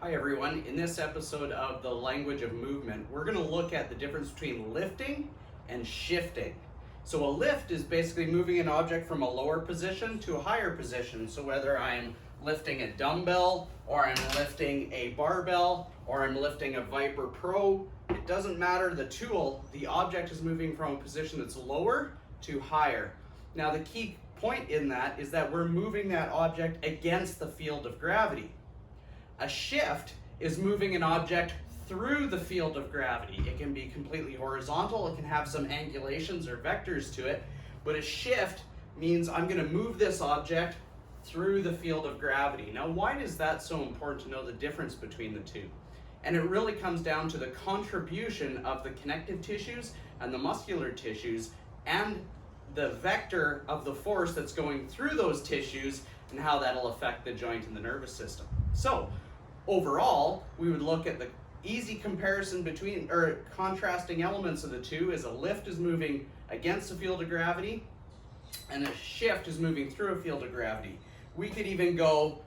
Hi everyone, in this episode of The Language of Movement, we're going to look at the difference between lifting and shifting. So a lift is basically moving an object from a lower position to a higher position. So whether I'm lifting a dumbbell, or I'm lifting a barbell, or I'm lifting a Viper Pro, it doesn't matter the tool, the object is moving from a position that's lower to higher. Now the key point in that is that we're moving that object against the field of gravity. A shift is moving an object through the field of gravity. It can be completely horizontal, it can have some angulations or vectors to it, but a shift means I'm going to move this object through the field of gravity. Now, why is that so important to know the difference between the two? And it really comes down to the contribution of the connective tissues and the muscular tissues and the vector of the force that's going through those tissues and how that'll affect the joint and the nervous system. So overall, we would look at the easy comparison between, or contrasting elements of the two, is a lift is moving against the field of gravity and a shift is moving through a field of gravity. We could even go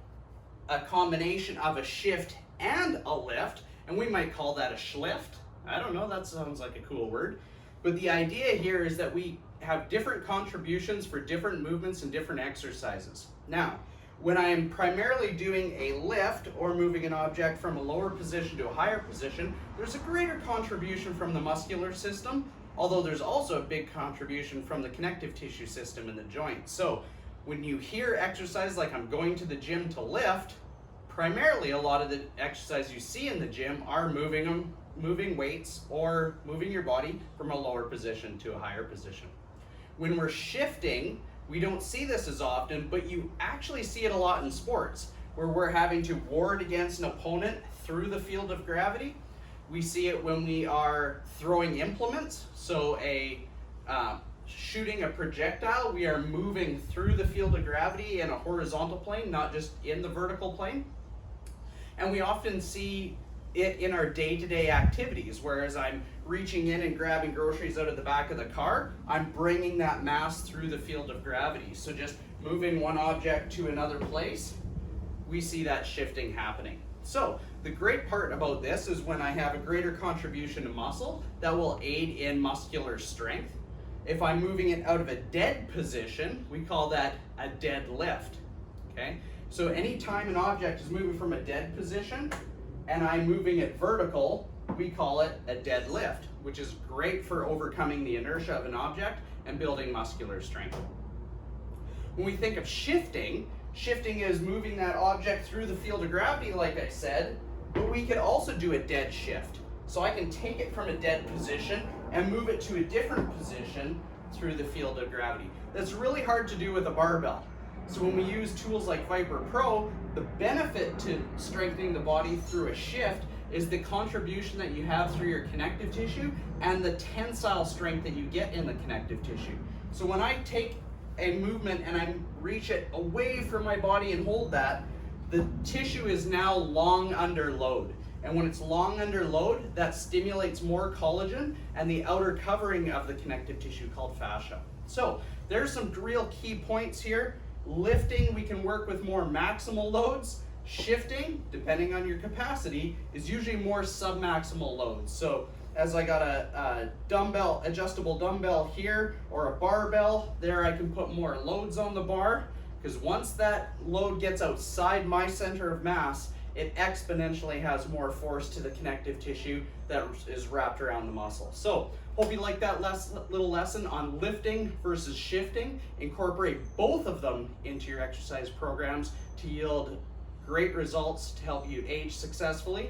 a combination of a shift and a lift, and we might call that a schlift. I don't know, that sounds like a cool word. But the idea here is that we have different contributions for different movements and different exercises. Now, when I am primarily doing a lift or moving an object from a lower position to a higher position, there's a greater contribution from the muscular system, although there's also a big contribution from the connective tissue system in the joint. So when you hear exercise like I'm going to the gym to lift, primarily a lot of the exercise you see in the gym are moving weights or moving your body from a lower position to a higher position. When we're shifting, we don't see this as often, but you actually see it a lot in sports, where we're having to ward against an opponent through the field of gravity. We see it when we are throwing implements, so shooting a projectile, we are moving through the field of gravity in a horizontal plane, not just in the vertical plane. And we often see it in our day-to-day activities, whereas I'm reaching in and grabbing groceries out of the back of the car, I'm bringing that mass through the field of gravity. So just moving one object to another place, we see that shifting happening. So the great part about this is when I have a greater contribution to muscle, that will aid in muscular strength. If I'm moving it out of a dead position, we call that a dead lift. Okay? So anytime an object is moving from a dead position and I'm moving it vertical, we call it a dead lift, which is great for overcoming the inertia of an object and building muscular strength. When we think of shifting, shifting is moving that object through the field of gravity, like I said, but we could also do a dead shift. So I can take it from a dead position and move it to a different position through the field of gravity. That's really hard to do with a barbell. So when we use tools like Viper Pro, the benefit to strengthening the body through a shift is the contribution that you have through your connective tissue and the tensile strength that you get in the connective tissue. So when I take a movement and I reach it away from my body and hold that, the tissue is now long under load. And when it's long under load, that stimulates more collagen and the outer covering of the connective tissue called fascia. So there's some real key points here. Lifting, we can work with more maximal loads. Shifting, depending on your capacity, is usually more submaximal loads. So as I got a dumbbell, adjustable dumbbell here, or a barbell, there I can put more loads on the bar, because once that load gets outside my center of mass, it exponentially has more force to the connective tissue that is wrapped around the muscle. So hope you like that little lesson on lifting versus shifting. Incorporate both of them into your exercise programs to yield great results to help you age successfully.